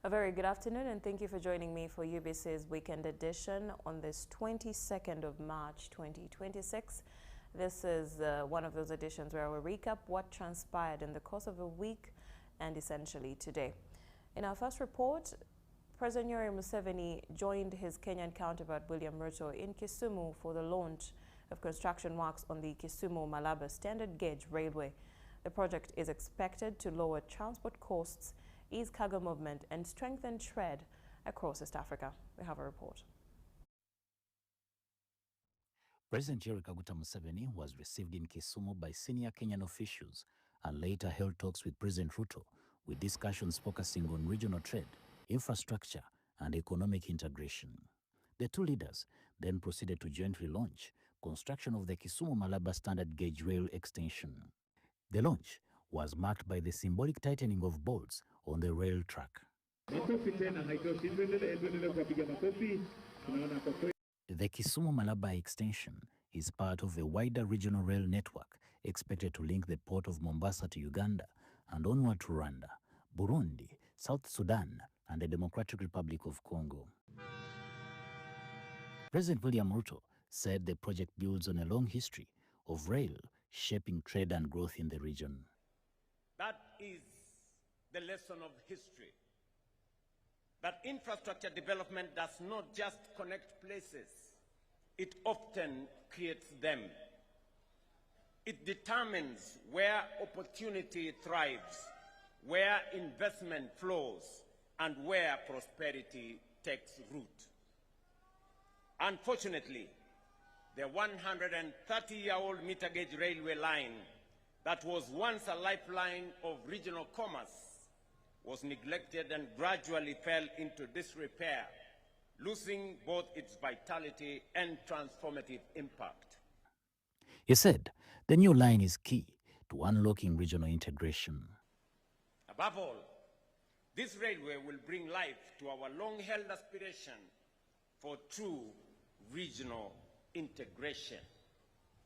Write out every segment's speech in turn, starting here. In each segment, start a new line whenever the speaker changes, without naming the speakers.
A very good afternoon and thank you for joining me for UBC's Weekend Edition on this 22nd of March 2026. This is one of those editions where I will recap what transpired in the course of a week and essentially today. In our first report, President Yoweri Museveni joined his Kenyan counterpart William Ruto in Kisumu for the launch of construction works on the Kisumu-Malaba standard gauge railway. The project is expected to lower transport costs, ease cargo movement and strengthen trade across East Africa. We have a report.
President Yoweri Museveni was received in Kisumu by senior Kenyan officials and later held talks with President Ruto, with discussions focusing on regional trade, infrastructure and economic integration. The two leaders then proceeded to jointly launch construction of the Kisumu-Malaba standard gauge rail extension. The launch was marked by the symbolic tightening of bolts on the rail track. The Kisumu-Malaba extension is part of a wider regional rail network expected to link the port of Mombasa to Uganda and onward to Rwanda, Burundi, South Sudan and the Democratic Republic of Congo. President William Ruto said the project builds on a long history of rail shaping trade and growth in the region.
That is the lesson of history. That infrastructure development does not just connect places, it often creates them. It determines where opportunity thrives, where investment flows, and where prosperity takes root. Unfortunately, the 130-year-old meter gauge railway line that was once a lifeline of regional commerce was neglected and gradually fell into disrepair, losing both its vitality and transformative impact.
He said the new line is key to unlocking regional integration.
Above all, this railway will bring life to our long-held aspiration for true regional integration,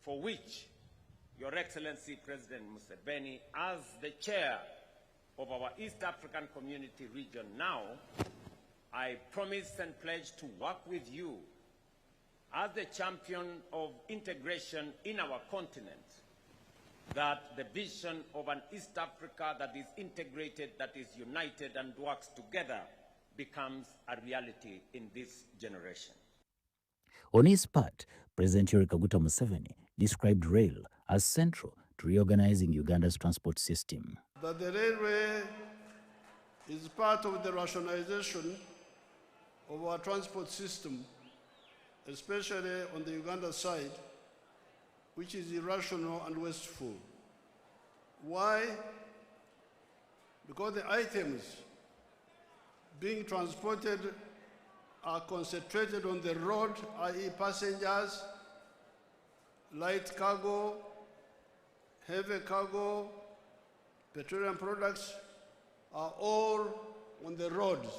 for which Your Excellency President Museveni, as the chair of our East African Community region now, I promise and pledge to work with you as the champion of integration in our continent, that the vision of an East Africa that is integrated, that is united and works together becomes a reality in this generation.
On his part, President Yoweri Museveni described rail as central to reorganizing Uganda's transport system.
That the railway is part of the rationalization of our transport system, especially on the Uganda side, which is irrational and wasteful. Why? Because the items being transported are concentrated on the road, i.e. passengers, light cargo, heavy cargo, petroleum products are all on the roads.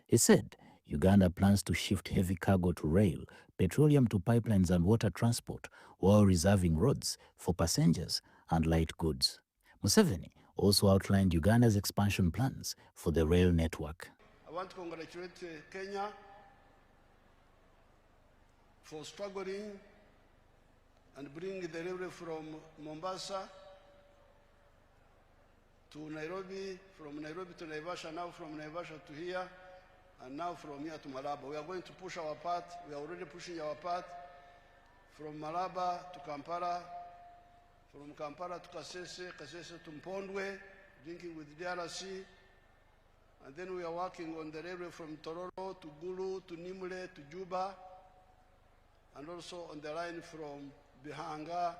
He said Uganda plans to shift heavy cargo to rail, petroleum to pipelines and water transport, while reserving roads for passengers and light goods. Museveni also outlined Uganda's expansion plans for the rail network.
I want to congratulate Kenya for struggling and bringing the railway from Mombasa to Nairobi, from Nairobi to Naivasha, now from Naivasha to here, and now from here to Malaba. We are going to push our part. We are already pushing our part from Malaba to Kampala, from Kampala to Kasese, Kasese to Mpondwe, linking with DRC. And then we are working on the railway from Tororo to Gulu to Nimule to Juba, and also on the line from Bihanga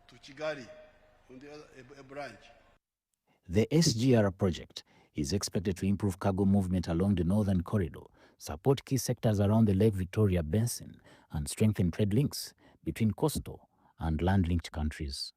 to Kigali, on the other branch.
The SGR project is expected to improve cargo movement along the northern corridor, support key sectors around the Lake Victoria Basin, and strengthen trade links between coastal and land-linked countries.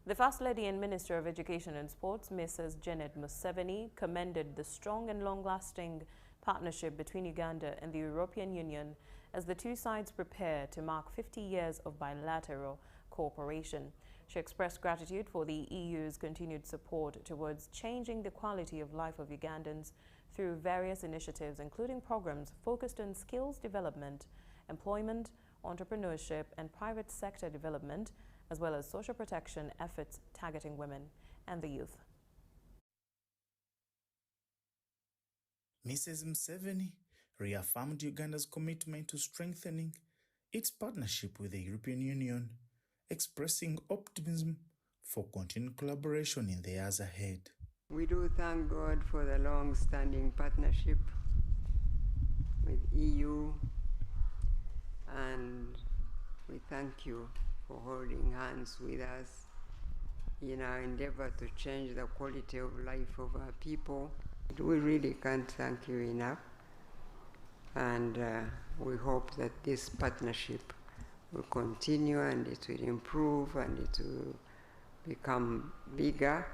The First Lady and Minister of Education and Sports, Mrs. Janet Museveni, commended the strong and long-lasting partnership between Uganda and the European Union as the two sides prepare to mark 50 years of bilateral cooperation. She expressed gratitude for the EU's continued support towards changing the quality of life of Ugandans through various initiatives, including programs focused on skills development, employment, entrepreneurship, and private sector development, as well as social protection efforts targeting women and the youth.
Mrs. Museveni reaffirmed Uganda's commitment to strengthening its partnership with the European Union, expressing optimism for continued collaboration in the years ahead.
We do thank God for the long-standing partnership with EU, and we thank you for holding hands with us in our endeavor to change the quality of life of our people. We really can't thank you enough, and we hope that this partnership will continue and it will improve and it will become bigger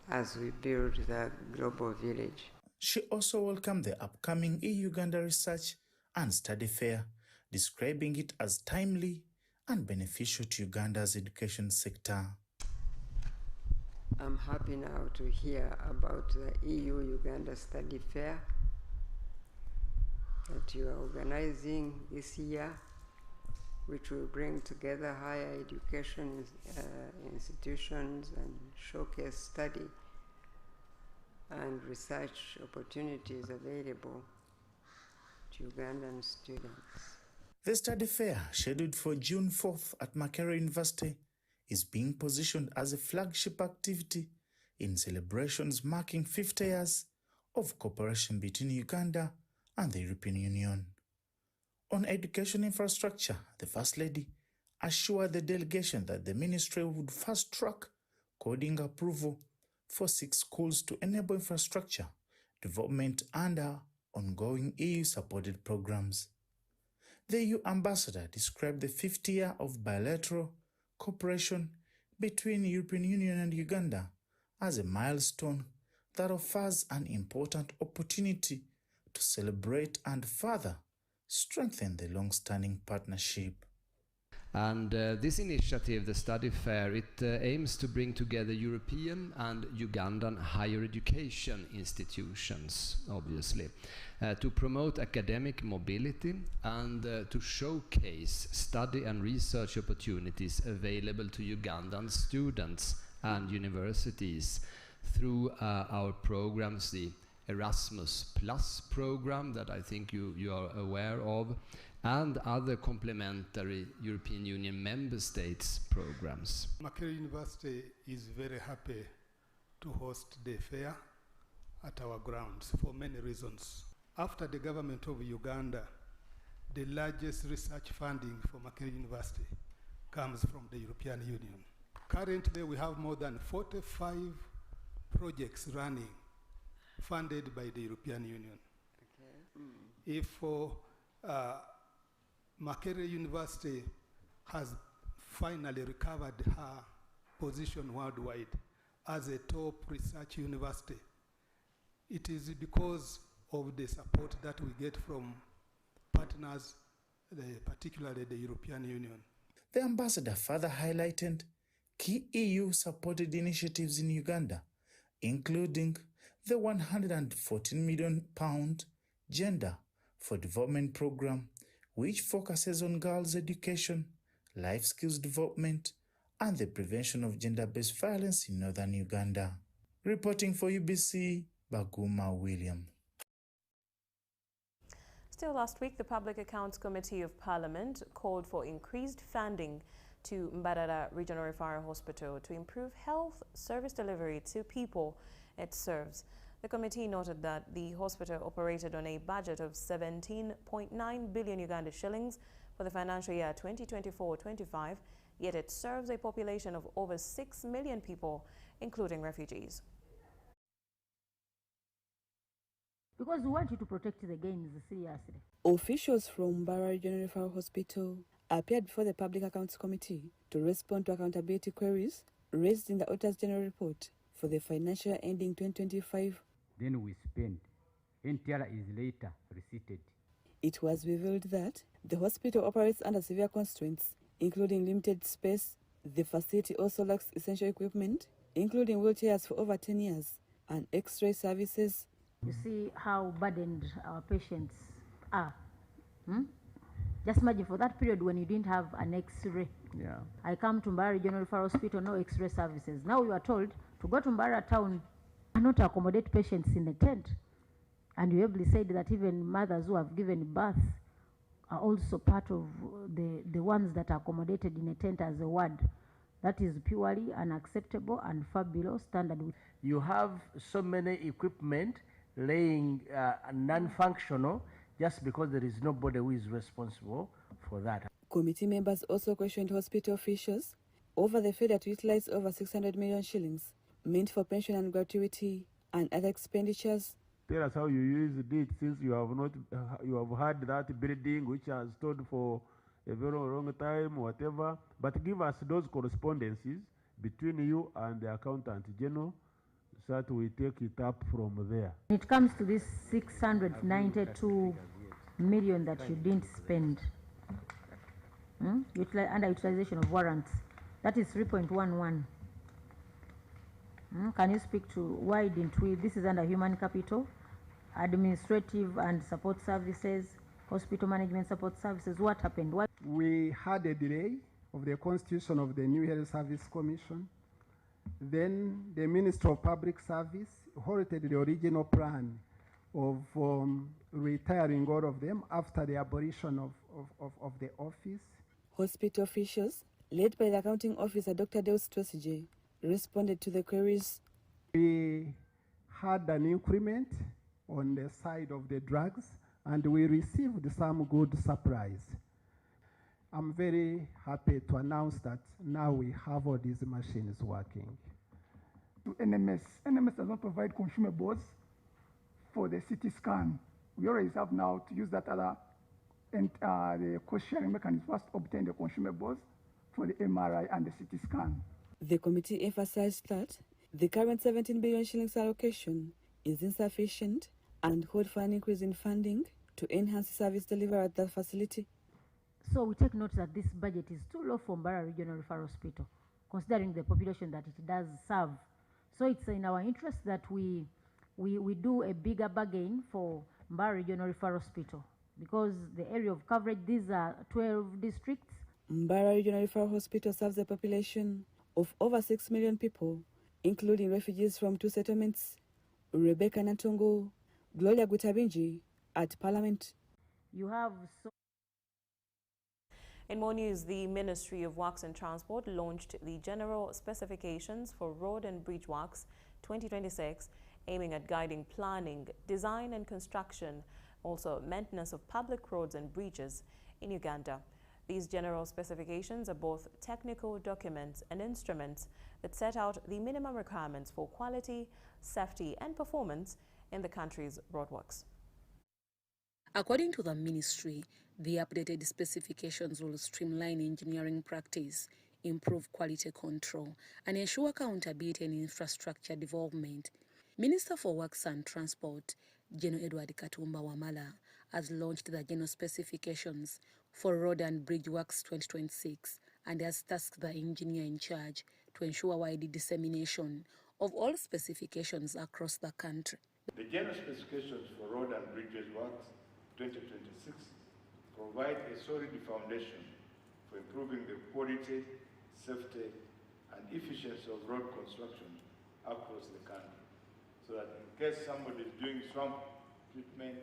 as we build the global village.
She also welcomed the upcoming EU-Uganda Research and Study Fair, describing it as timely and beneficial to Uganda's education sector.
I'm happy now to hear about the EU-Uganda Study Fair that you are organizing this year, which will bring together higher education institutions and showcase study and research opportunities available to Ugandan students.
The study fair, scheduled for June 4th at Makerere University, is being positioned as a flagship activity in celebrations marking 50 years of cooperation between Uganda and the European Union. On education infrastructure, the First Lady assured the delegation that the ministry would fast-track coding approval for 6 schools to enable infrastructure development under ongoing EU-supported programs. The EU ambassador described the 50th year of bilateral cooperation between the European Union and Uganda as a milestone that offers an important opportunity to celebrate and further strengthen the long-standing partnership.
And this initiative, the Study Fair, it aims to bring together European and Ugandan higher education institutions, obviously, to promote academic mobility and to showcase study and research opportunities available to Ugandan students and universities through our programs, the Erasmus Plus program that I think you are aware of, and other complementary European Union member states programs.
Makerere University is very happy to host the fair at our grounds for many reasons. After the government of Uganda, the largest research funding for Makerere University comes from the European Union. Currently, we have more than 45 projects running funded by the European Union. Okay. If Makerere University has finally recovered her position worldwide as a top research university, it is because of the support that we get from partners, particularly the European Union.
The ambassador further highlighted key EU-supported initiatives in Uganda, including the £114 million Gender for Development program, which focuses on girls' education, life skills development, and the prevention of gender-based violence in northern Uganda. Reporting for UBC, Baguma William.
Still last week, the Public Accounts Committee of Parliament called for increased funding to Mbarara Regional Referral Hospital to improve health service delivery to people it serves. The committee noted that the hospital operated on a budget of 17.9 billion Uganda shillings for the financial year 2024-25, yet it serves a population of over 6 million people, including refugees.
Because we want you to protect the gains seriously.
Officials from Mbarara Regional Referral Hospital appeared before the Public Accounts Committee to respond to accountability queries raised in the Auditor's General Report for the financial year ending 2025.
Then we spend. NTR is later receipted.
It was revealed that the hospital operates under severe constraints, including limited space, The facility also lacks essential equipment, including wheelchairs for over 10 years and X-ray services.
You see how burdened our patients are. Just imagine for that period when you didn't have an X-ray.
Yeah.
I come to Mbara Regional Referral Hospital, no X-ray services. Now you are told to go to Mbara town and not accommodate patients in a tent. And you ably said that even mothers who have given birth are also part of the ones that are accommodated in a tent as a ward. That is purely unacceptable and far below standard.
You have so many equipment laying non-functional just because there is nobody who is responsible for that.
Committee members also questioned hospital officials over the failure to utilize over 600 million shillings meant for pension and gratuity and other expenditures.
Tell us how you used it, since you have had that building which has stood for a very long time, whatever. But give us those correspondences between you and the accountant general, so that we take it up from there.
It comes to this 692 million that you didn't spend. Underutilization of warrants. That is 3.11. Can you speak to why didn't we? This is under human capital, administrative and support services, hospital management support services. What happened? Why?
We had a delay of the constitution of the new Health Service Commission. Then the Minister of Public Service halted the original plan of retiring all of them after the abolition of the office.
Hospital officials, led by the accounting officer Dr. Deus Twesige, responded to the queries.
We had an increment on the side of the drugs, and we received some good supplies. I'm very happy to announce that now we have all these machines working.
To NMS. NMS does not provide consumables for the CT scan. We always have now to use that other, and the cost-sharing mechanism first obtain the consumables for the MRI and the CT scan.
The committee emphasized that the current 17 billion shillings allocation is insufficient and called for an increase in funding to enhance service delivery at the facility.
So we take note that this budget is too low for Mbara Regional Referral Hospital, considering the population that it does serve. So it's in our interest that we do a bigger bargain for Mbara Regional Referral Hospital, because the area of coverage, these are 12 districts.
Mbara Regional Referral Hospital serves a population of over 6 million people, including refugees from 2 settlements. Rebecca Natongo, Gloria Gutabinji at Parliament.
You have
In more news, the Ministry of Works and Transport launched the General Specifications for Road and Bridge Works 2026, aiming at guiding planning, design and construction, also maintenance of public roads and bridges in Uganda. These general specifications are both technical documents and instruments that set out the minimum requirements for quality, safety and performance in the country's roadworks.
According to the ministry, the updated specifications will streamline engineering practice, improve quality control, and ensure accountability and infrastructure development. Minister for Works and Transport, General Edward Katumba Wamala, has launched the general specifications for Road and Bridge Works 2026 and has tasked the engineer in charge to ensure wide dissemination of all specifications across the country.
The general specifications for Road and Bridges Works 2026 provide a solid foundation for improving the quality, safety, and efficiency of road construction across the country, so that in case somebody is doing swamp treatment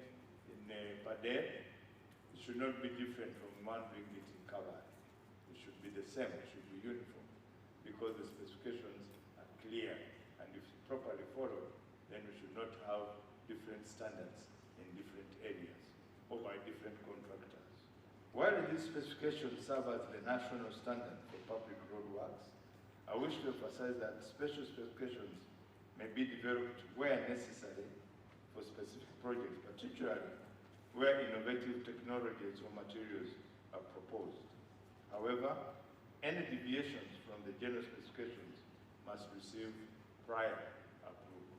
in Padel, it should not be different from one doing it in Kabale. It should be the same, it should be uniform, because the specifications are clear, and if properly followed, then we should not have different standards in different areas or by different contractors. While these specifications serve as the national standard for public road works, I wish to emphasize that special specifications may be developed where necessary for specific projects, particularly where innovative technologies or materials are proposed. However, any deviations from the general specifications must receive prior approval.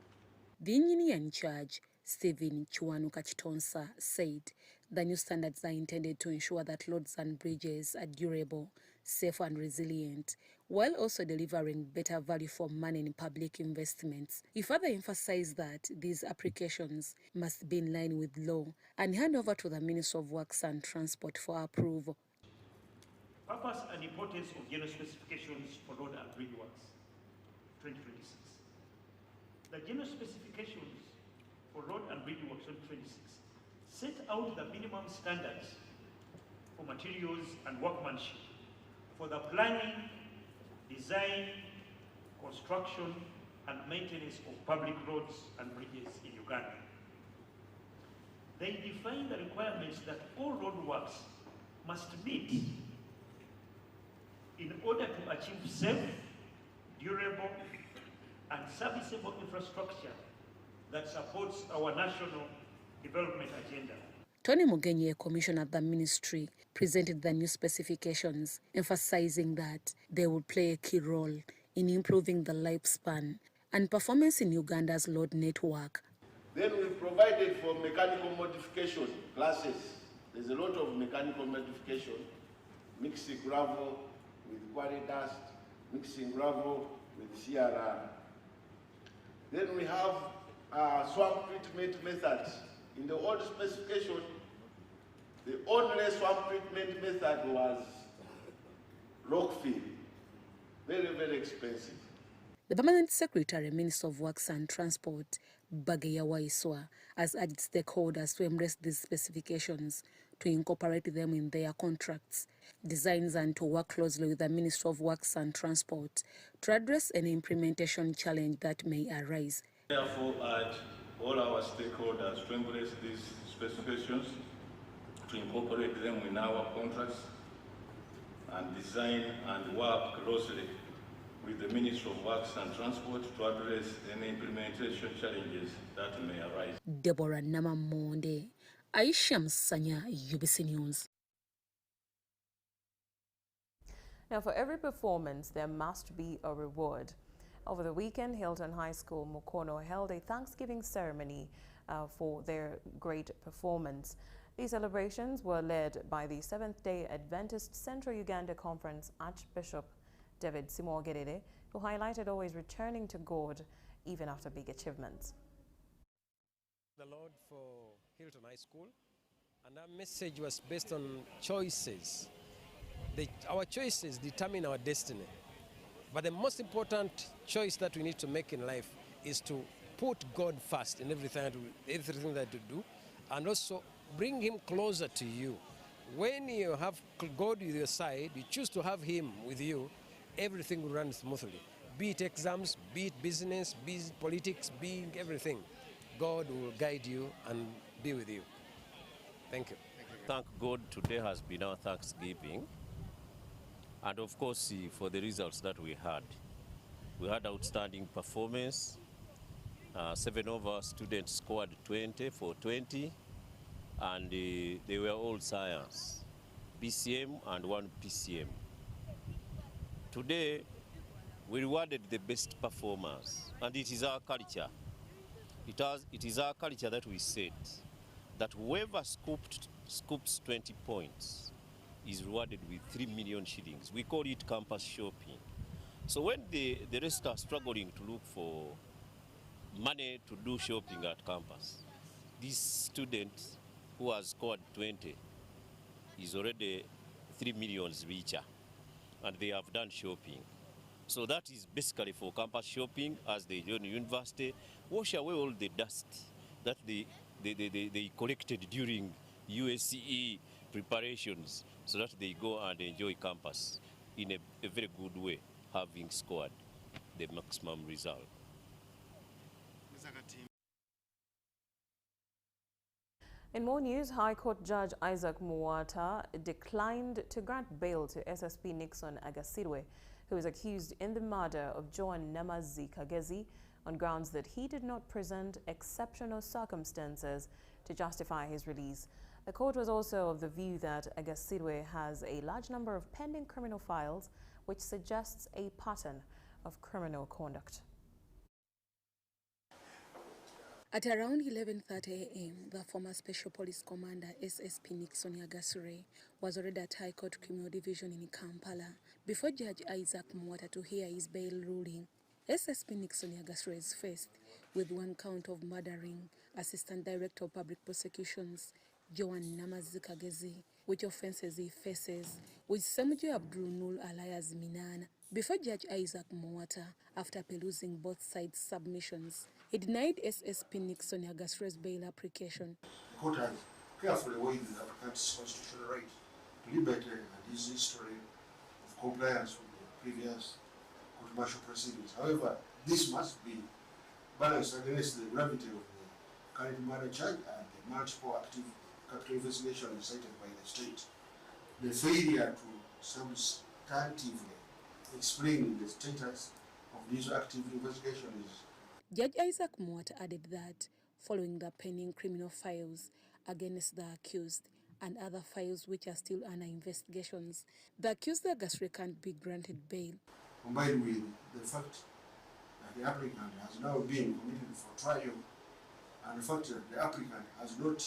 The engineer in charge, Stephen Chiwanuka Chitonsa, said the new standards are intended to ensure that roads and bridges are durable, safe and resilient, while also delivering better value for money in public investments. He further emphasized that these applications must be in line with law and hand over to the Minister of Works and Transport for approval.
Purpose and importance of general specifications for road and bridge works, 2026. The general specifications for road and bridge works 2026 set out the minimum standards for materials and workmanship for the planning, design, construction, and maintenance of public roads and bridges in Uganda. They define the requirements that all road works must meet in order to achieve safe, durable, and serviceable infrastructure that supports our national development agenda.
Tony Mugenyi, a commissioner at the ministry, presented the new specifications, emphasizing that they will play a key role in improving the lifespan and performance in Uganda's road network.
Then we provided for mechanical modification classes. There's a lot of mechanical modification, mixing gravel with quarry dust, mixing gravel with CRR. Then we have swamp treatment methods. In the old specification, the only swamp treatment method was rock fill. Very, very expensive.
The Permanent Secretary, Minister of Works and Transport, Bageya Waiswa, has urged stakeholders to embrace these specifications, to incorporate them in their contracts, designs, and to work closely with the Minister of Works and Transport to address any implementation challenge that may arise.
Therefore, urge all our stakeholders to embrace these specifications, to incorporate them in our contracts, and design and work closely with the Ministry of Works and Transport to address any implementation challenges that may arise.
Deborah Namamonde, Aisha Msanya, UBC News.
Now, for every performance, there must be a reward. Over the weekend, Hilton High School Mukono held a Thanksgiving ceremony for their great performance. These celebrations were led by the Seventh-day Adventist Central Uganda Conference Archbishop David Simogerere, who highlighted always returning to God even after big achievements.
The Lord for Hilton High School, and our message was based on choices. Our choices determine our destiny. But the most important choice that we need to make in life is to put God first in everything that you do, and also bring Him closer to you. When you have God with your side, you choose to have Him with you, everything will run smoothly. Be it exams, be it business, be it politics, be it everything. God will guide you and be with you. Thank you.
Thank God, today has been our Thanksgiving. And of course, for the results that we had. We had outstanding performance. 7 of our students scored 20 for 20, and they were all science, BCM and 1 PCM. Today, we rewarded the best performers, and it is our culture. It is our culture that we said that whoever scoops 20 points is rewarded with 3 million shillings. We call it campus shopping. So when the rest are struggling to look for money to do shopping at campus, this student who has scored 20 is already 3 million richer, and they have done shopping. So that is basically for campus shopping as they join university, wash away all the dust that they collected during USCE preparations, so that they go and enjoy campus in a very good way, having scored the maximum result.
In more news, High Court Judge Isaac Muwata declined to grant bail to SSP Nixon Agasirwe, who is accused in the murder of Joan Namazi Kagezi, on grounds that he did not present exceptional circumstances to justify his release. The court was also of the view that Agasirwe has a large number of pending criminal files, which suggests a pattern of criminal conduct.
At around 11:30 a.m., the former Special Police Commander SSP Nixon Yagasure was arraigned at High Court Criminal Division in Kampala before Judge Isaac Mwata to hear his bail ruling. SSP Nixon Yagasure is faced with one count of murdering Assistant Director of Public Prosecutions Joan Namazikagezi, which offences he faces with Samujo Abdul Nur alias Minana. Before Judge Isaac Mwata, after perusing both sides' submissions, he denied SSP Nixon Yagasure's bail application.
The court has carefully weighed the applicant's constitutional right to liberty and his history of compliance with the previous commercial proceedings. However, this must be balanced against the gravity of the current murder charge and the multiple active capital investigations cited by the state. The failure to substantively explain the status of these active investigations.
Judge Isaac Mwata added that following the pending criminal files against the accused and other files which are still under investigations, the accused Yagasure can't be granted bail.
Combined with the fact that the applicant has now been committed for trial and the fact that the applicant has not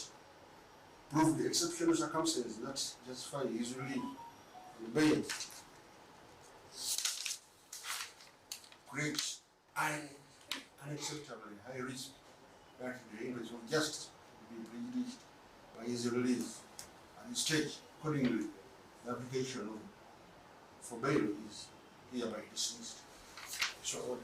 proved the exceptional circumstances that justify his release on bail, creates an unacceptably high risk that the interest of justice will be prejudiced by his release. At this stage, accordingly, the application for bail is hereby dismissed. So order.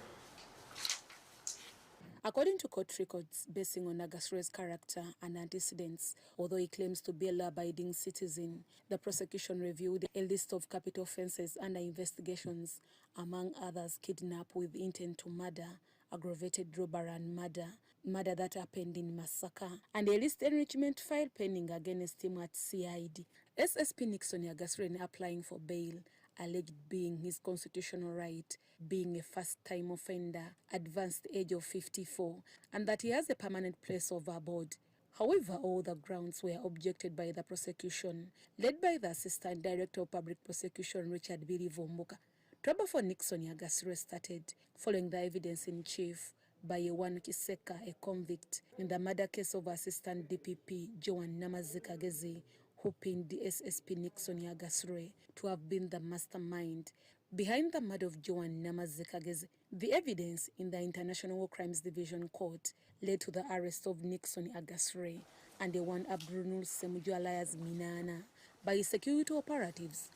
According to court records, basing on Yagasure's character and antecedents, although he claims to be a law-abiding citizen, the prosecution reviewed a list of capital offences under investigations, among others kidnap with intent to murder, aggravated robbery and murder that happened in Masaka, and a list enrichment file pending against him at CID. SSP Nixon Yagasure, in applying for bail, alleged being his constitutional right, being a first-time offender, advanced age of 54, and that he has a permanent place of abode. However, all the grounds were objected by the prosecution, led by the Assistant Director of Public Prosecution, Richard Billy Vomboka. Trouble for Nixon Yagasure started following the evidence in chief by Ewan Kiseka, a convict, in the murder case of Assistant DPP Joan Namazikagezi, who pinned the SSP Nixon Yagasure to have been the mastermind behind the murder of Joan Namazikagezi. The evidence in the International War Crimes Division Court led to the arrest of Nixon Yagasure and Ewan Abdul Nur Semuju alias Minana by security operatives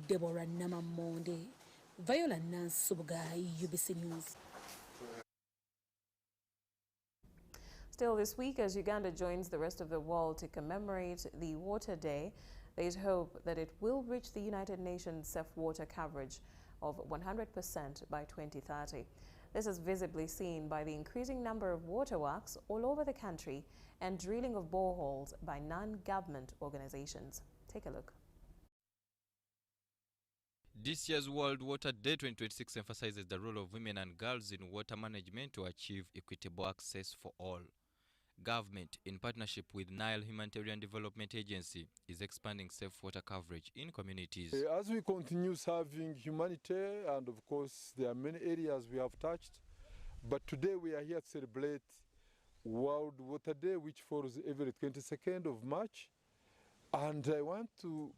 Deborah Namamonde. Viola Nance Subugai, UBC News.
Still this week, as Uganda joins the rest of the world to commemorate the Water Day, there is hope that it will reach the United Nations safe water coverage of 100% by 2030. This is visibly seen by the increasing number of waterworks all over the country and drilling of boreholes by non-government organizations. Take a look.
This year's World Water Day 2026 emphasizes the role of women and girls in water management to achieve equitable access for all. Government, in partnership with Nile Humanitarian Development Agency, is expanding safe water coverage in communities.
As we continue serving humanity, and of course there are many areas we have touched, but today we are here to celebrate World Water Day, which falls every 22nd of March. And I want to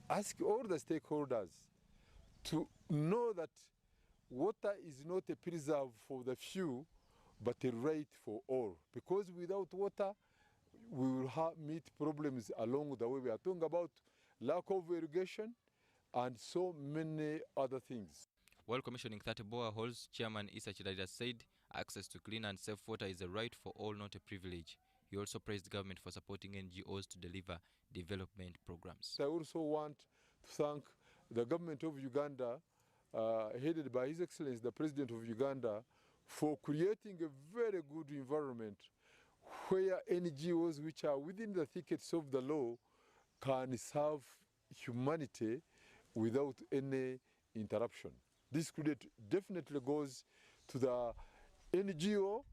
ask all the stakeholders to know that water is not a preserve for the few, but a right for all. Because without water, we will meet problems along the way. We are talking about lack of irrigation and so many other things.
While commissioning 30 boreholes, Chairman Issa Chidalira said access to clean and safe water is a right for all, not a privilege. He also praised government for supporting NGOs to deliver development programs.
I also want to thank the government of Uganda, headed by His Excellency, the President of Uganda, for creating a very good environment where NGOs which are within the thickets of the law can serve humanity without any interruption. This credit definitely goes to the NGO,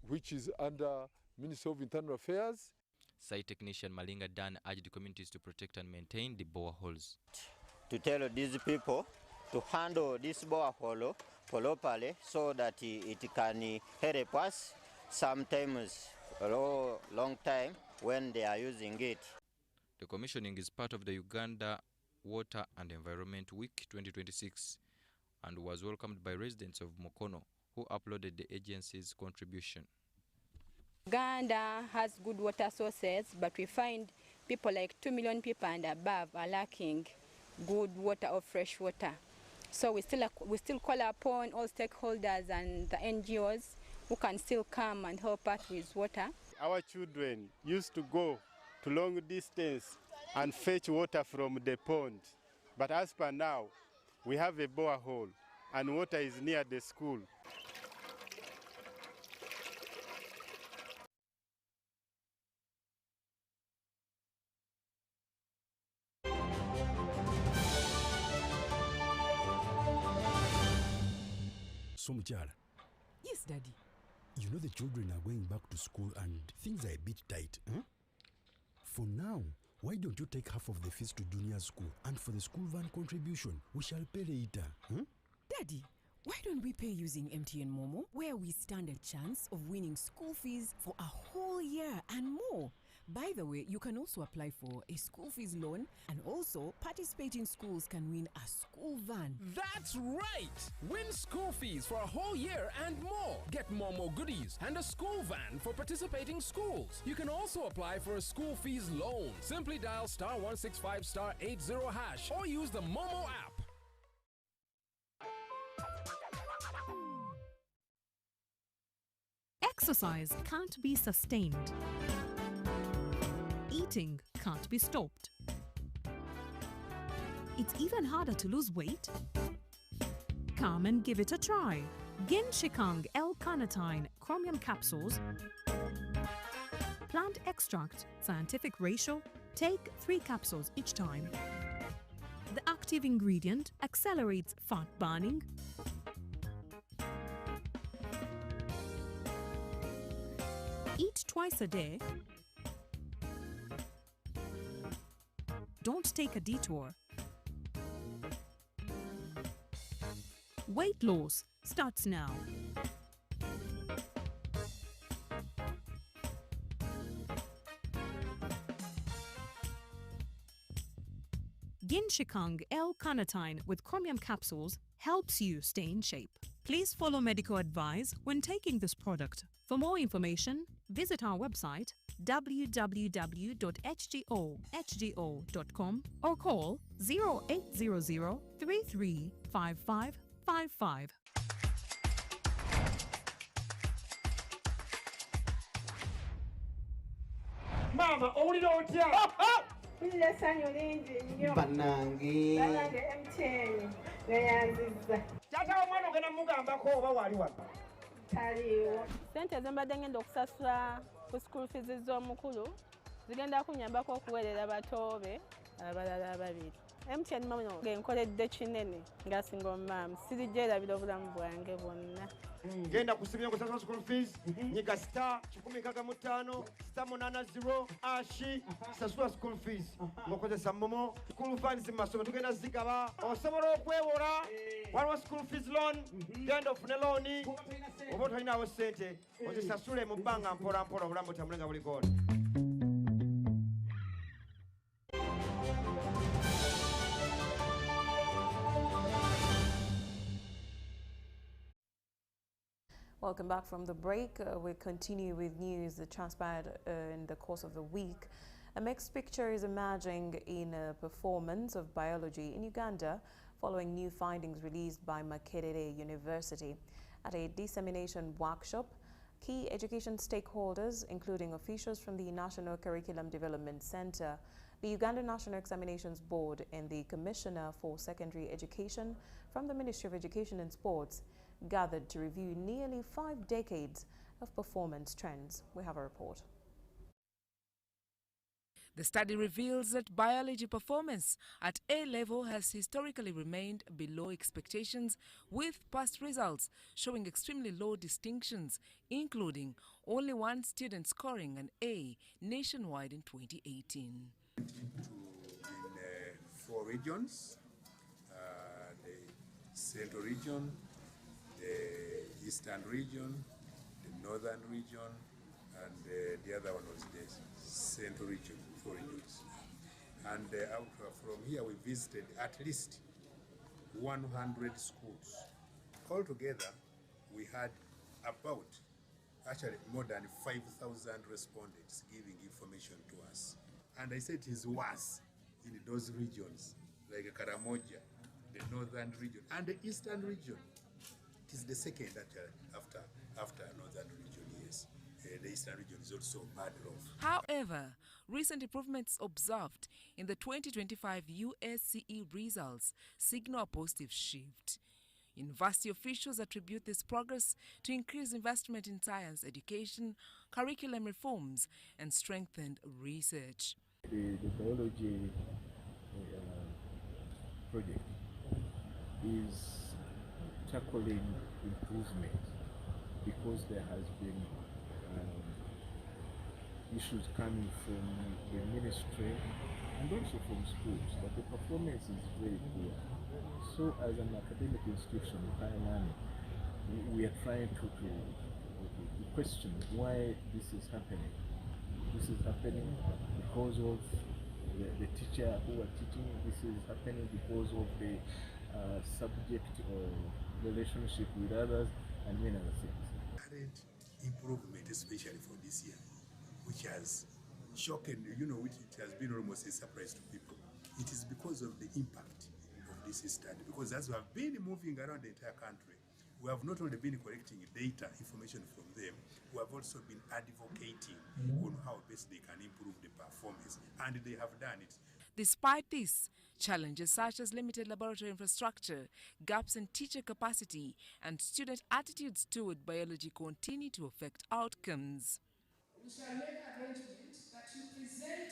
which is under Ministry of Internal Affairs.
Site technician Malinga Dan urged communities to protect and maintain the boreholes.
To tell these people to handle this borehole properly so that it can help us sometimes a long time when they are using it.
The commissioning is part of the Uganda Water and Environment Week 2026 and was welcomed by residents of Mukono who uploaded the agency's contribution.
Uganda has good water sources, but we find people like 2 million people and above are lacking good water or fresh water. So we still call upon all stakeholders and the NGOs who can still come and help us with water.
Our children used to go to long distance and fetch water from the pond. But as per now, we have a borehole and water is near the school.
So, Muchala.
Yes, Daddy.
You know the children are going back to school and things are a bit tight. Huh? For now, why don't you take half of the fees to junior school, and for the school van contribution, we shall pay later. Huh?
Daddy, why don't we pay using MTN Momo, where we stand a chance of winning school fees for a whole year and more? By the way, you can also apply for a school fees loan, and also participating schools can win a school van.
That's right! Win school fees for a whole year and more. Get Momo goodies and a school van for participating schools. You can also apply for a school fees loan. Simply dial *165*80# or use the Momo app.
Exercise can't be sustained. Eating can't be stopped. It's even harder to lose weight. Come and give it a try. Genshikang L-carnitine chromium capsules, plant extract, scientific ratio, take 3 capsules each time. The active ingredient accelerates fat burning, eat twice a day. Don't take a detour. Weight loss starts now. Genshikang L-carnitine with chromium capsules helps you stay in shape. Please follow medical advice when taking this product. For more information, visit our website www.hgo.com or call 0800 335555.
Mama, owulira otya?
Mpulira essanyu lingi nnyo.
Bannange.
Bannange MTN yayanzizza.
Taata w'omwana ogenda mugambako oba waali wano?
Taliiwo. Ssente ze mbadde ngenda okusasula ku school fees z'omukulu zigenda kunnyambako okuweerera batoobe abalala ababiri. MTN mama genkoledde kinene ng'asinga omumaamu. Sirijjerabira obulamu bwange bwonna.
Genda kusibira kusasula school fees nyiga *165*880# sasula school fees ngokozesa momo school funds mu masomero tugenda zigaba osobola okwewola waliwo school fees loan genda ofune looni oba tolinawo ssente ozisasule mu bbanga mpola mpola obulamu butambulenga buli koona.
Welcome back from the break. We continue with news that transpired in the course of the week. A mixed picture is emerging in a performance of biology in Uganda following new findings released by Makerere University. At a dissemination workshop, key education stakeholders, including officials from the National Curriculum Development Center, the Uganda National Examinations Board, and the Commissioner for Secondary Education from the Ministry of Education and Sports, gathered to review nearly 5 decades of performance trends. We have a report.
The study reveals that biology performance at A level has historically remained below expectations, with past results showing extremely low distinctions, including only 1 student scoring an A nationwide in 2018.
In 4 regions, the Central region, the Eastern region, the
northern region, and the other one was the central region, 4 regions. And from here we visited at least 100 schools. Altogether, we had about, actually more than 5,000 respondents giving information to us. And I said it is worse in those regions, like Karamoja, the northern region, and the eastern region. It is the second after northern region, yes. The eastern region is also bad off.
However, recent improvements observed in the 2025 USCE results signal a positive shift. University officials attribute this progress to increased investment in science education, curriculum reforms, and strengthened research.
The biology project is tackling improvement because there has been issues coming from the ministry and also from schools, but the performance is very poor. So as an academic institution, higher learning, we are trying to question why this is happening. This is happening because of the teacher who are teaching. This is happening because of the subject or relationship with others and many other things.
Current improvement, especially for this year, which has shocked, which it has been almost a surprise to people. It is because of the impact of this study, because as we have been moving around the entire country, we have not only been collecting data, information from them, we have also been advocating on how best they can improve the performance, and they have done it.
Despite this, challenges such as limited laboratory infrastructure, gaps in teacher capacity, and student attitudes toward biology continue to affect outcomes.
We shall make arrangement that you present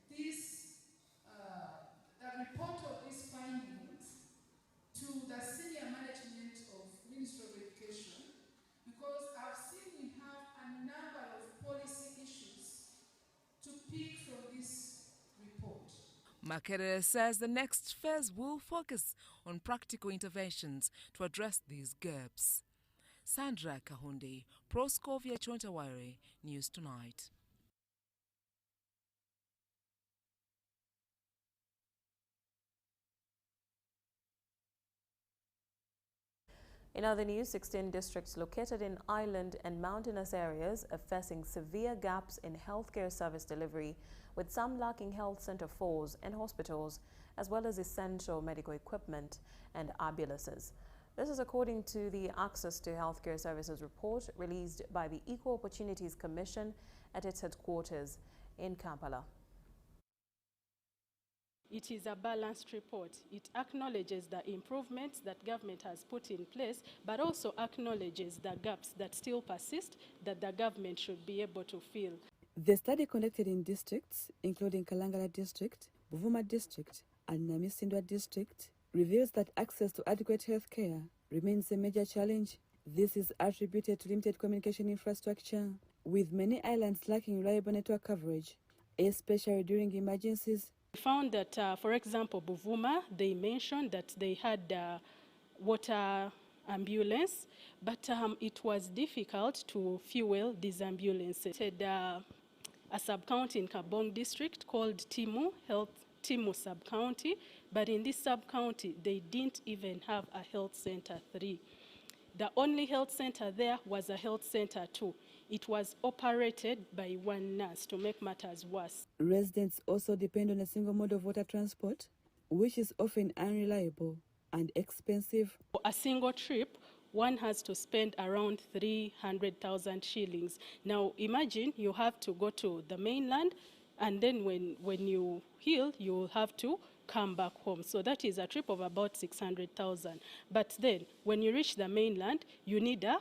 this, the report of these findings to the senior management of Ministry of Education, because I've seen we have a number of policy issues to pick from this report.
Makerere says the next phase will focus on practical interventions to address these gaps. Sandra Kahunde, Proscovia Chontawire, News Tonight.
In other news, 16 districts located in island and mountainous areas are facing severe gaps in healthcare service delivery, with some lacking health center floors and hospitals, as well as essential medical equipment and ambulances. This is according to the Access to Healthcare Services report released by the Equal Opportunities Commission at its headquarters in Kampala.
It is a balanced report. It acknowledges the improvements that government has put in place, but also acknowledges the gaps that still persist that the government should be able to fill.
The study conducted in districts, including Kalangala District, Buvuma District, and Namisindwa District, reveals that access to adequate health care remains a major challenge. This is attributed to limited communication infrastructure, with many islands lacking reliable network coverage, especially during emergencies.
We found that, for example, Buvuma, they mentioned that they had water ambulance, but it was difficult to fuel these ambulances. A sub-county in Kabong district called Timu sub-county, but in this sub-county, they didn't even have a health center 3. The only health center there was a health center 2. It was operated by one nurse to make matters worse.
Residents also depend on a single mode of water transport, which is often unreliable and expensive.
For a single trip, one has to spend around 300,000 shillings. Now imagine you have to go to the mainland, and then when you heal, you will have to come back home. So that is a trip of about 600,000. But then when you reach the mainland, you need a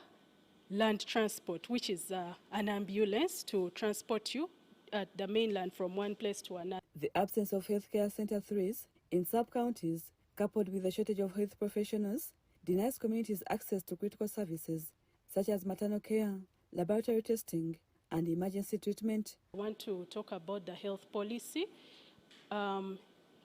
land transport, which is an ambulance to transport you at the mainland from one place to another.
The absence of healthcare center 3s in sub-counties, coupled with the shortage of health professionals, denies communities access to critical services such as maternal care, laboratory testing, and emergency treatment.
I want to talk about the health policy.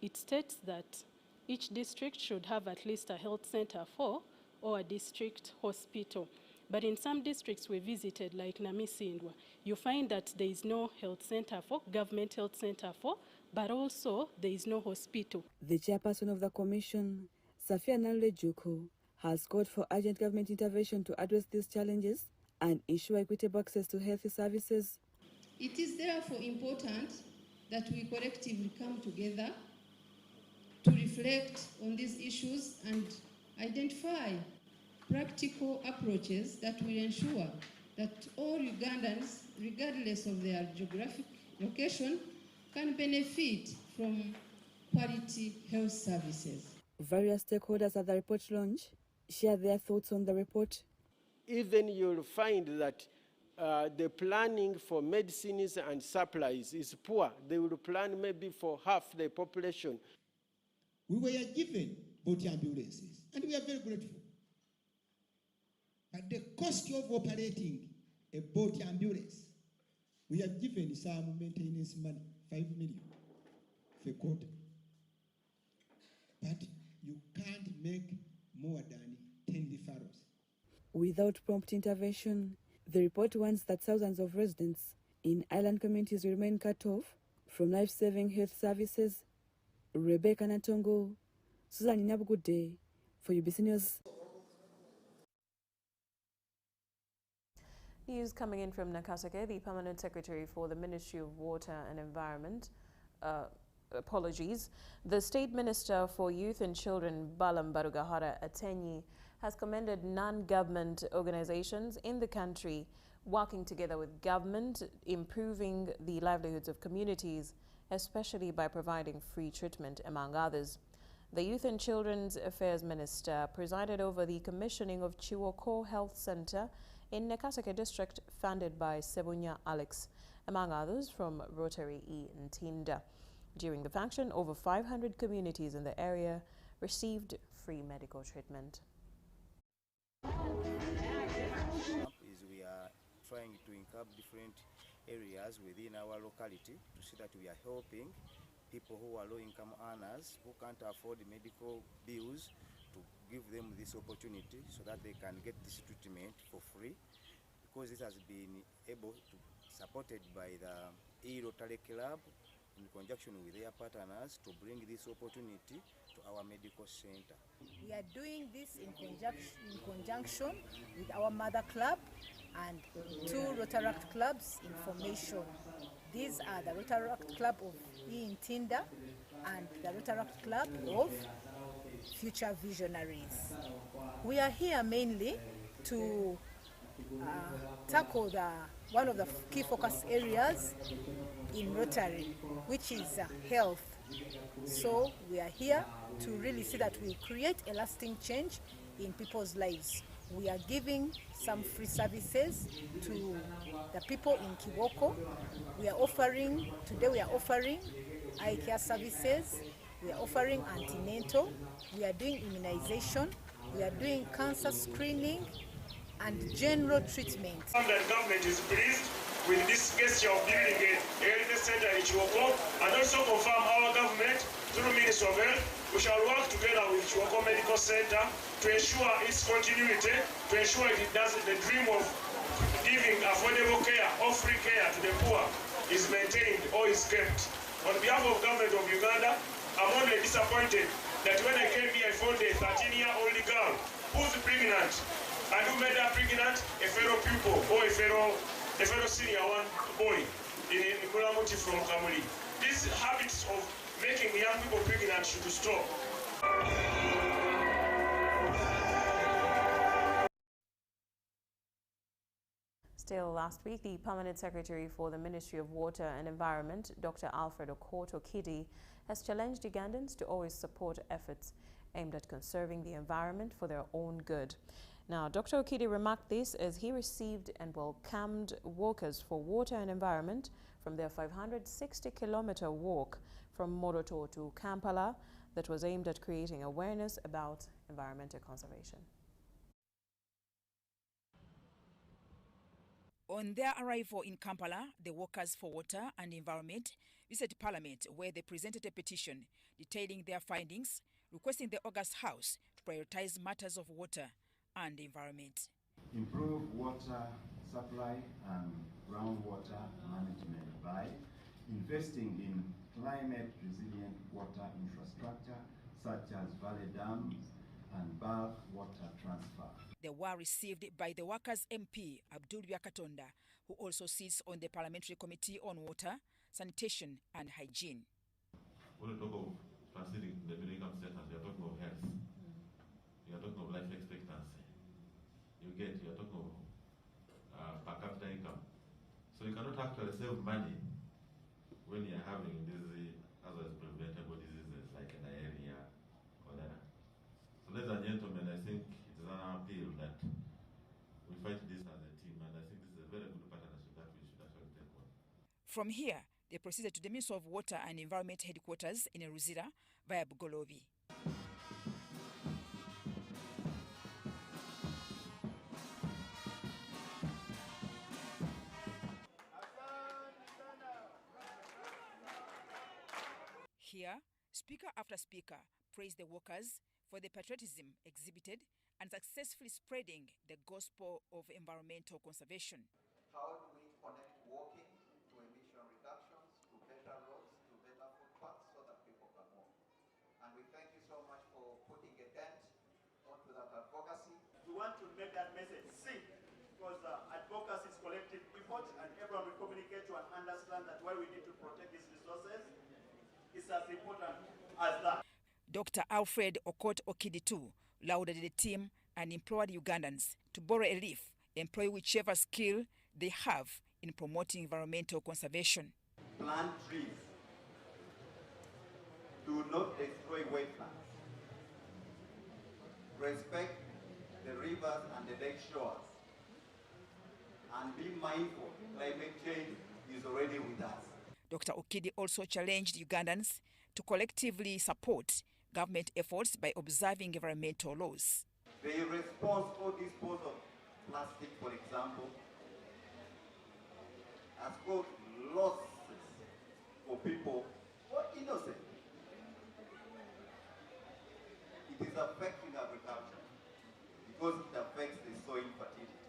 It states that each district should have at least a health center 4 or a district hospital.
But in some districts we visited, like Namisindwa, you find that there is no health center for, government health center for, but also there is no hospital.
The chairperson of the commission, Safia Nalule-Juko, has called for urgent government intervention to address these challenges and ensure equitable access to health services.
It is therefore important that we collectively come together to reflect on these issues and identify practical approaches that will ensure that all Ugandans, regardless of their geographic location, can benefit from quality health services.
Various stakeholders at the report launch share their thoughts on the report.
Even you'll find that the planning for medicines and supplies is poor. They will plan maybe for half the population.
We were given boat ambulances, and we are very grateful. At the cost of operating a boat ambulance, we have given some maintenance money, 5 million for a quarter. But you can't make more than 10 referrals.
Without prompt intervention, the report warns that thousands of residents in island communities will remain cut off from life-saving health services. Rebecca Natongo, Susan Inabugude for UBC News.
News coming in from Nakaseke, the Permanent Secretary for the Ministry of Water and Environment. The State Minister for Youth and Children, Balam Barugahara Atenyi, has commended non-government organizations in the country working together with government, improving the livelihoods of communities, especially by providing free treatment, among others. The Youth and Children's Affairs Minister presided over the commissioning of Chiwoko Health Center in Nakaseke District, funded by Sebunya Alex, among others from Rotary E Ntinda. During the function, over 500 communities in the area received free medical treatment.
We are trying to include different areas within our locality to see that we are helping people who are low-income earners who can't afford medical bills, to give them this opportunity so that they can get this treatment for free, because it has been able to supported by the E-Rotary Club in conjunction with their partners to bring this opportunity to our medical center.
We are doing this in conjunction with our mother club and 2 Rotaract clubs in formation. These are the Rotaract Club of Ntinda and the Rotaract Club of Future Visionaries. We are here mainly to tackle one of the key focus areas in Rotary, which is health. So we are here to really see that we create a lasting change in people's lives. We are giving some free services to the people in Kiwoko. Today we are offering eye care services, we are offering antenatal, we are doing immunization, we are doing cancer screening and general treatment.
The government is pleased with this gesture of building a health center in Chiwoko, and also confirm our government through Ministry of Health, we shall work together with Chiwoko Medical Center to ensure its continuity, to ensure it does the dream of giving affordable care or free care to the poor is maintained or is kept. On behalf of government of Uganda, I'm only disappointed that when I came here I found a 13-year-old girl who's pregnant, and who made her pregnant a fellow pupil or a fellow senior one boy in Mulamuti from Kamuli. These habits of making young people pregnant should stop.
Still last week, the Permanent Secretary for the Ministry of Water and Environment, Dr. Alfred Okot-Okidi, has challenged Ugandans to always support efforts aimed at conserving the environment for their own good. Now, Dr. Okidi remarked this as he received and welcomed workers for water and environment from their 560-kilometer walk from Moroto to Kampala that was aimed at creating awareness about environmental conservation.
On their arrival in Kampala, the Workers for Water and Environment visited Parliament, where they presented a petition detailing their findings, requesting the August House to prioritize matters of water and environment.
improve water supply and groundwater management by investing in climate resilient water infrastructure such as valley dams and bulk water transfer.
They were received by the Workers MP, Abdul Byakatonda, who also sits on the Parliamentary Committee on Water, Sanitation and Hygiene.
When we talk of transiting the middle income sectors, we are talking of health. We are talking of life expectancy. You are talking of per capita income. So you cannot actually save money when you are having these other preventable diseases like diarrhea, cholera. So ladies and gentlemen, I think it is an appeal that we fight this as a team, and I think this is a very good partnership that we should actually take on.
From here, they proceeded to the Ministry of Water and Environment headquarters in Ruzira via Bugolobi. Here, speaker after speaker praised the workers for the patriotism exhibited and successfully spreading the gospel of environmental conservation.
How do we connect walking to emission reductions, to better roads, to better footpaths so that people can walk? And we thank you so much for putting a dent onto that advocacy.
We want to make that message sing, because advocacy is collective effort, and everyone will communicate to and understand that why we need to protect these resources is as important as that.
Dr. Alfred Okot Okidi too lauded the team and implored Ugandans to borrow a leaf, employ whichever skill they have in promoting environmental conservation.
Plant trees. Do not destroy wetlands. Respect the rivers and the lake shores. And be mindful, climate change is already with us.
Dr. Okidi also challenged Ugandans to collectively support government efforts by observing environmental laws.
The irresponsible disposal of plastic, for example, has caused losses for people who are innocent. It is affecting agriculture because it affects the soil fertility.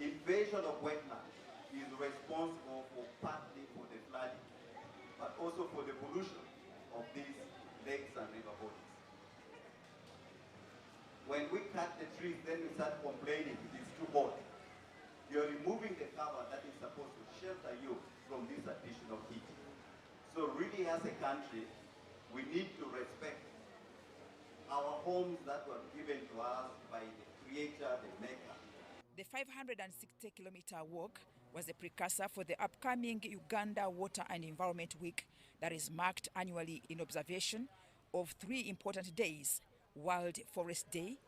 Invasion of wetlands is responsible for partly for the flooding, but also for the pollution of these lakes and river bodies. When we cut the trees, then we start complaining it is too hot. You're removing the cover that is supposed to shelter you from this additional heat. So really as a country, we need to respect our homes that were given to us by the Creator, the Maker.
The 560-kilometer walk was a precursor for the upcoming Uganda Water and Environment Week that is marked annually in observation of 3 important days: World Forest Day,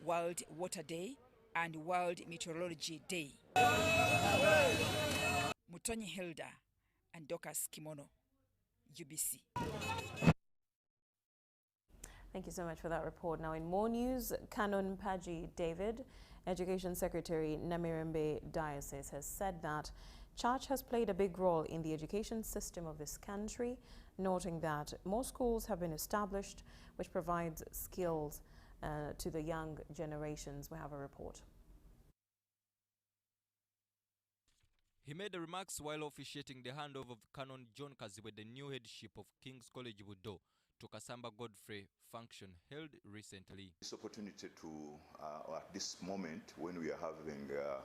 World Water Day, and World Meteorology Day. Mutonyi Hilda and Dorcas Kimono, UBC.
Thank you so much for that report. Now in more news, Canon Paji David, Education Secretary, Namirembe Diocese, has said that church has played a big role in the education system of this country, noting that more schools have been established, which provides skills to the young generations. We have a report.
He made the remarks while officiating the handover of Canon John Kaziwe, the new headship of King's College Budo, to Kasamba Godfrey function held recently.
This opportunity to, at this moment when we are having a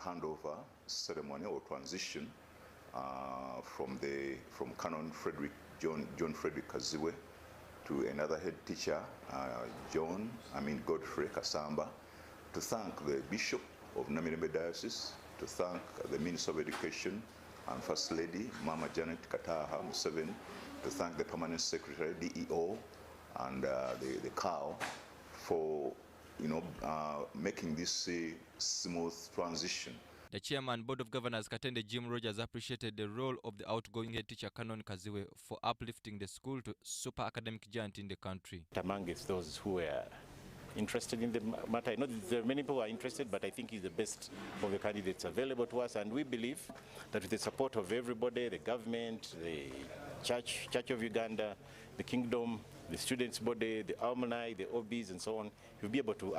handover ceremony or transition from Canon John Frederick Kaziwe to another head teacher, Godfrey Kasamba, to thank the Bishop of Namirembe Diocese, to thank the Minister of Education and First Lady, Mama Janet Kataha Museveni, to thank the Permanent Secretary, DEO, and the COW for making this smooth transition.
The Chairman, Board of Governors, Katende Jim Rogers, appreciated the role of the outgoing head teacher Canon Kaziwe for uplifting the school to super academic giant in the country.
Amongst those who were interested in the matter, I know there are many people who are interested, but I think he's the best of the candidates available to us, and we believe that with the support of everybody, the government, the Church of Uganda, the Kingdom, the students' body, the alumni, the OBs, and so on, he'll be able to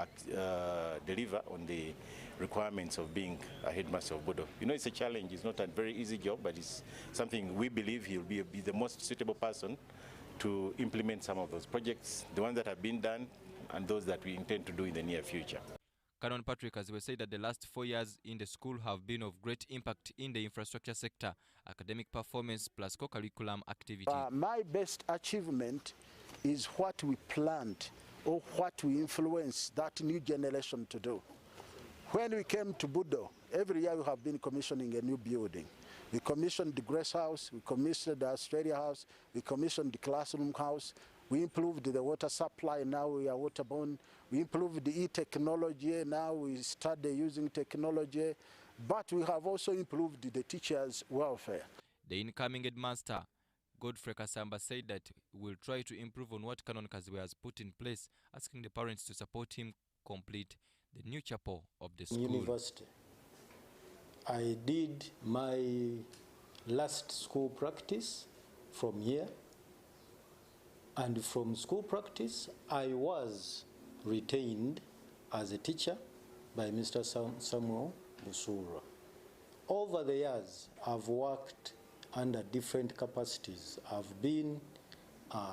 deliver on the requirements of being a headmaster of Bodo. You know, it's a challenge. It's not a very easy job, but it's something we believe he'll be the most suitable person to implement some of those projects, the ones that have been done and those that we intend to do in the near future.
Canon Patrick has said that the last 4 years in the school have been of great impact in the infrastructure sector, academic performance plus co-curriculum activity.
My best achievement is what we planned or what we influenced that new generation to do. When we came to Budo, every year we have been commissioning a new building. We commissioned the Grace House, we commissioned the Australia House, we commissioned the Classroom House, we improved the water supply, now we are waterborne. We improved the e-technology, now we started using technology, but we have also improved the teachers' welfare.
The incoming headmaster, Godfrey Kasamba, said that we'll try to improve on what Canon Kaziwe has put in place, asking the parents to support him complete the new chapel of the school.
University. I did my last school practice from here, and from school practice I was retained as a teacher by Mr. Samuel Busura. Over the years I've worked under different capacities. I've been a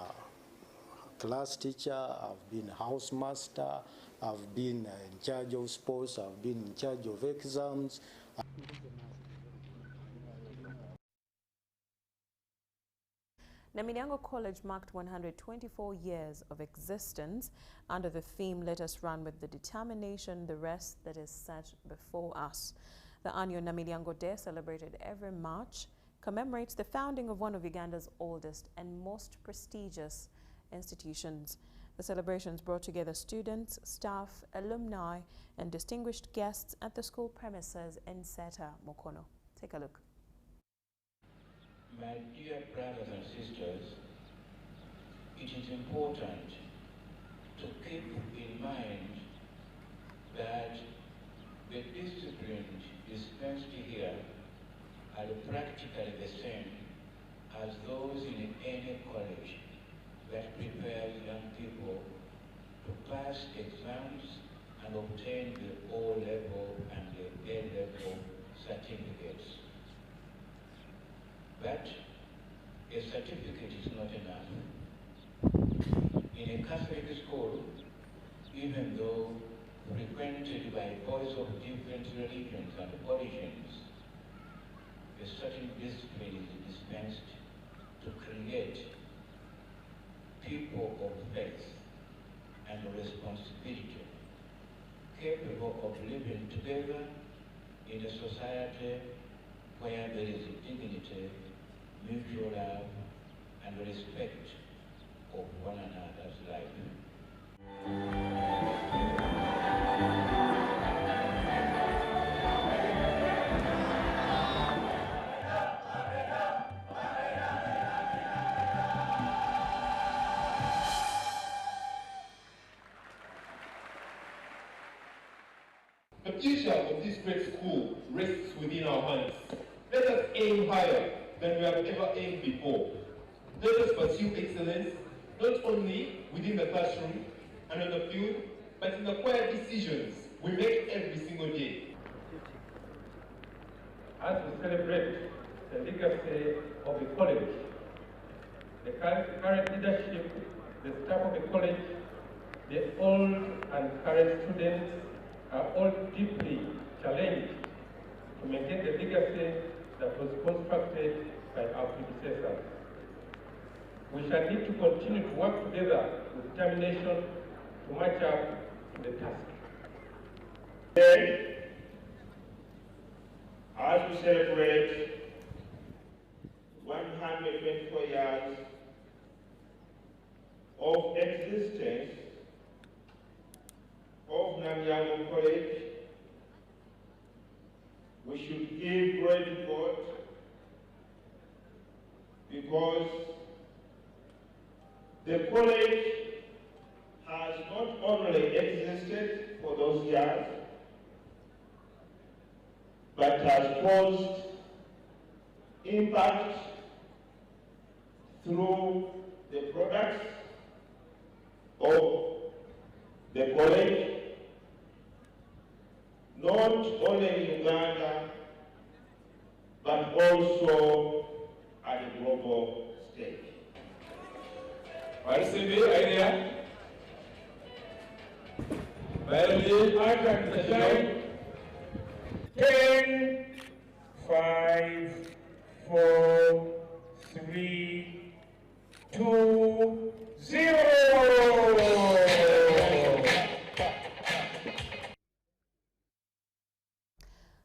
class teacher, I've been housemaster, I've been in charge of sports, I've been in charge of exams.
Namilyango College marked 124 years of existence under the theme, "Let us run with the determination, the rest that is set before us." The annual Namilyango Day, celebrated every March, commemorates the founding of one of Uganda's oldest and most prestigious institutions. The celebrations brought together students, staff, alumni, and distinguished guests at the school premises in Seta, Mukono. Take a look.
My dear brothers and sisters, it is important to keep in mind that the disciplines dispensed here are practically the same as those in any college that prepares young people to pass exams and obtain the O-level and the A-level certificates. But a certificate is not enough. In a Catholic school, even though frequented by boys of different religions and origins, a certain discipline is dispensed to create people of faith and responsibility, capable of living together in a society where there is dignity, mutual love, and respect of one another's life.
The future of this great school rests within our hands. Let us aim higher than we have ever aimed before. Let us pursue excellence, not only within the classroom and on the field, but in the quiet decisions we make every single day. As we celebrate the legacy of the college, the current leadership, the staff of the college, the old and current students are all deeply challenged to maintain the legacy that was constructed by our predecessors. We shall need to continue to work together with determination to match up to the task. Today, as we celebrate 124 years of existence of Namilyango College, we should give glory to God, because the college has not only existed for those years, but has caused impact through the products
of the college, not only in Uganda, but also at a global stage.
RCB idea. Bailey, I can say 10, 5, 4, 3, 2, 0.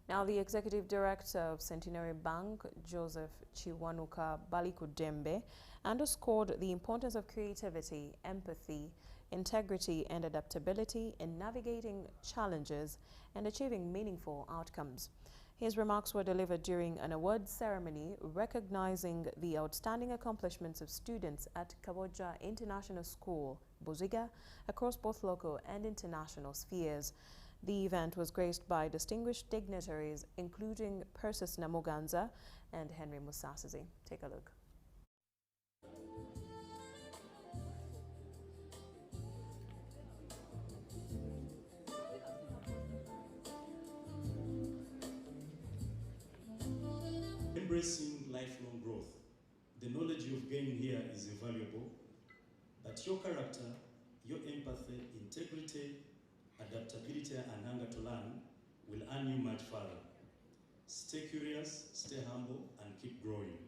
Now, the Executive Director of Centenary Bank, Joseph Chiwanuka Balikudembe, underscored the importance of creativity, empathy, integrity, and adaptability in navigating challenges and achieving meaningful outcomes. His remarks were delivered during an awards ceremony recognizing the outstanding accomplishments of students at Kaboja International School, Buziga, across both local and international spheres. The event was graced by distinguished dignitaries, including Persis Namuganza and Henry Musasizi. Take a look.
Embracing lifelong growth. The knowledge you've gained here is invaluable, but your character, your empathy, integrity, adaptability, and hunger to learn will earn you much further. Stay curious, stay humble, and keep growing.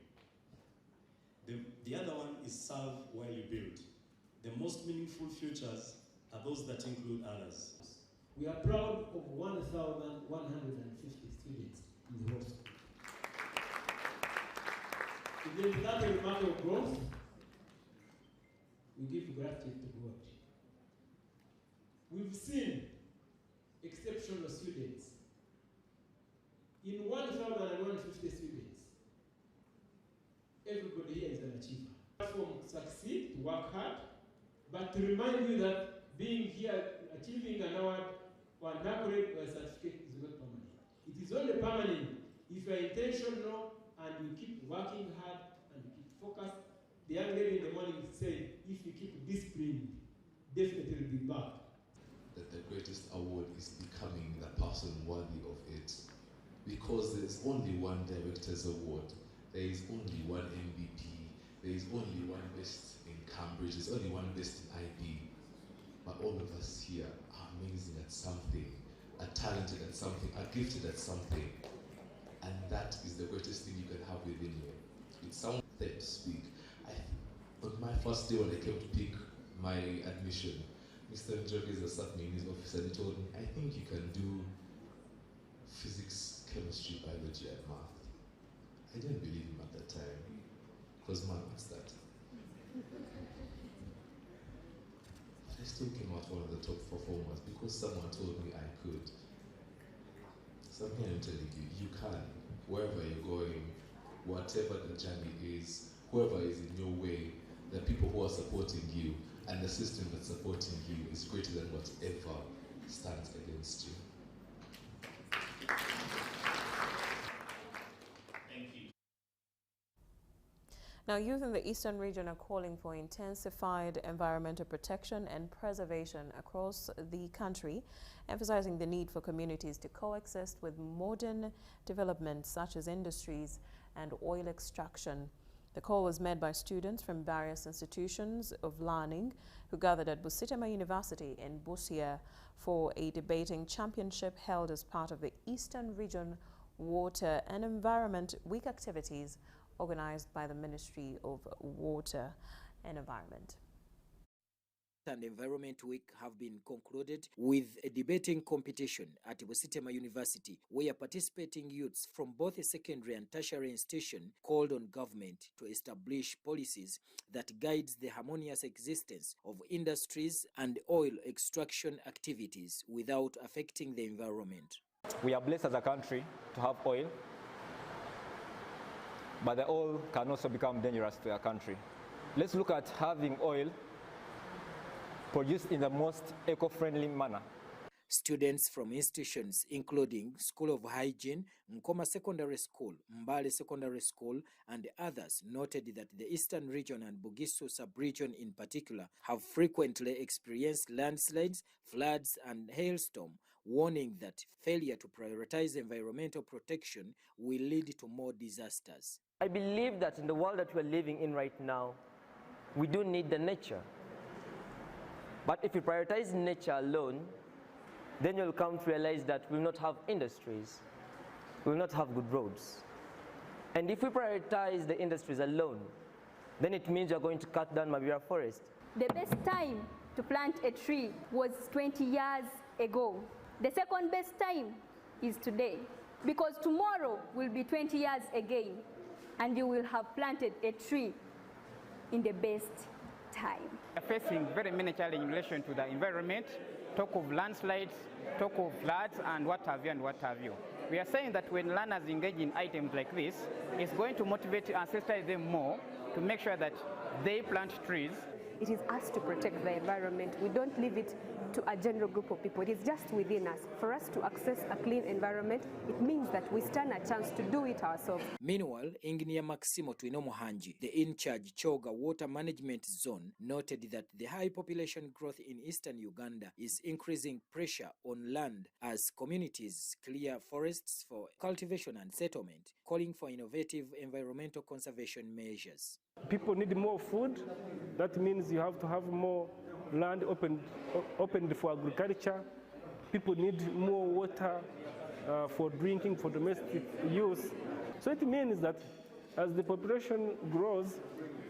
The other one is serve while you build. The most meaningful futures are those that include others.
We are proud of 1,150 students in the whole school. If there is that remarkable growth, we give gratitude to God. We've seen exceptional students. In 1,150 students, everybody here is an achiever. From succeed, to work hard, but to remind you that being here, achieving an award or an accolade or a certificate is not permanent. It is only permanent if you are intentional and you keep working hard and you keep focused. The young lady in the morning said, if you keep disciplined, definitely will be back.
That the greatest award is becoming the person worthy of it. Because there is only one Director's Award, there is only one MVP, there is only one best in Cambridge, there's only one best in IB. But all of us here are amazing at something, are talented at something, are gifted at something. And that is the greatest thing you can have within you. It sounds fair to speak. On my first day when I came to pick my admission, Mr. Njogeza sat me in his office and he told me, I think you can do physics, chemistry, biology, and math. I didn't believe him at that time, because man, what's that? But I still came out one of the top performers because someone told me I could. So I'm here telling you, you can, wherever you're going, whatever the journey is, whoever is in your way, the people who are supporting you, and the system that's supporting you is greater than whatever stands against you.
Thank you.
Now, youth in the Eastern region are calling for intensified environmental protection and preservation across the country, emphasizing the need for communities to coexist with modern developments such as industries and oil extraction. The call was made by students from various institutions of learning who gathered at Busitama University in Busia for a debating championship held as part of the Eastern Region Water and Environment Week activities organized by the Ministry of Water and Environment.
And Environment Week have been concluded with a debating competition at Busitama University, where participating youths from both a secondary and tertiary institution called on government to establish policies that guide the harmonious existence of industries and oil extraction activities without affecting the environment.
We are blessed as a country to have oil, but the oil can also become dangerous to our country. Let's look at having oil produced in the most eco-friendly manner.
Students from institutions including School of Hygiene, Nkoma Secondary School, Mbale Secondary School, and others noted that the Eastern Region and Bugisu sub-region in particular have frequently experienced landslides, floods, and hailstorm, warning that failure to prioritize environmental protection will lead to more disasters.
I believe that in the world that we're living in right now, we do need the nature. But if you prioritize nature alone, then you'll come to realize that we'll not have industries, we'll not have good roads. And if we prioritize the industries alone, then it means you're going to cut down Babirye forest.
The best time to plant a tree was 20 years ago. The second best time is today, because tomorrow will be 20 years again, and you will have planted a tree in the best time.
We are facing very many challenges in relation to the environment, talk of landslides, talk of floods, and what have you and what have you. We are saying that when learners engage in items like this, it's going to motivate and sensitize them more to make sure that they plant trees.
It is us to protect the environment. We don't leave it to a general group of people. It is just within us. For us to access a clean environment, it means that we stand a chance to do it ourselves.
Meanwhile, Engineer Maximo Twinomuhanji, the in-charge Choga Water Management Zone, noted that the high population growth in eastern Uganda is increasing pressure on land as communities clear forests for cultivation and settlement, calling for innovative environmental conservation measures.
People need more food. That means you have to have more land opened for agriculture. People need more water for drinking, for domestic use. So it means that as the population grows,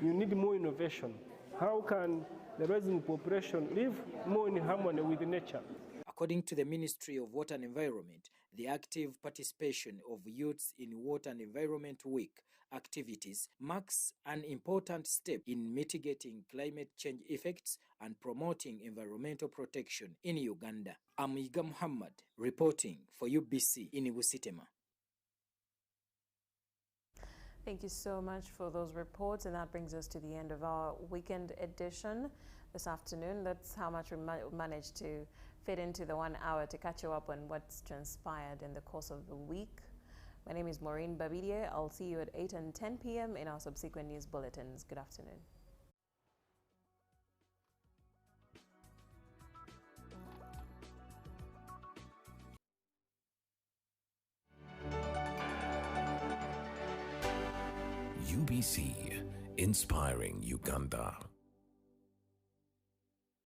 you need more innovation. How can the rising population live more in harmony with nature?
According to the Ministry of Water and Environment, the active participation of youths in Water and Environment Week activities marks an important step in mitigating climate change effects and promoting environmental protection in Uganda. I'm Iga Muhammad, reporting for UBC in Busitema.
Thank you so much for those reports, and that brings us to the end of our weekend edition this afternoon. That's how much we managed to fit into the 1 hour to catch you up on what's transpired in the course of the week. My name is Moureen Babirye. I'll see you at 8 and 10 p.m. in our subsequent news bulletins. Good afternoon.
UBC, inspiring Uganda.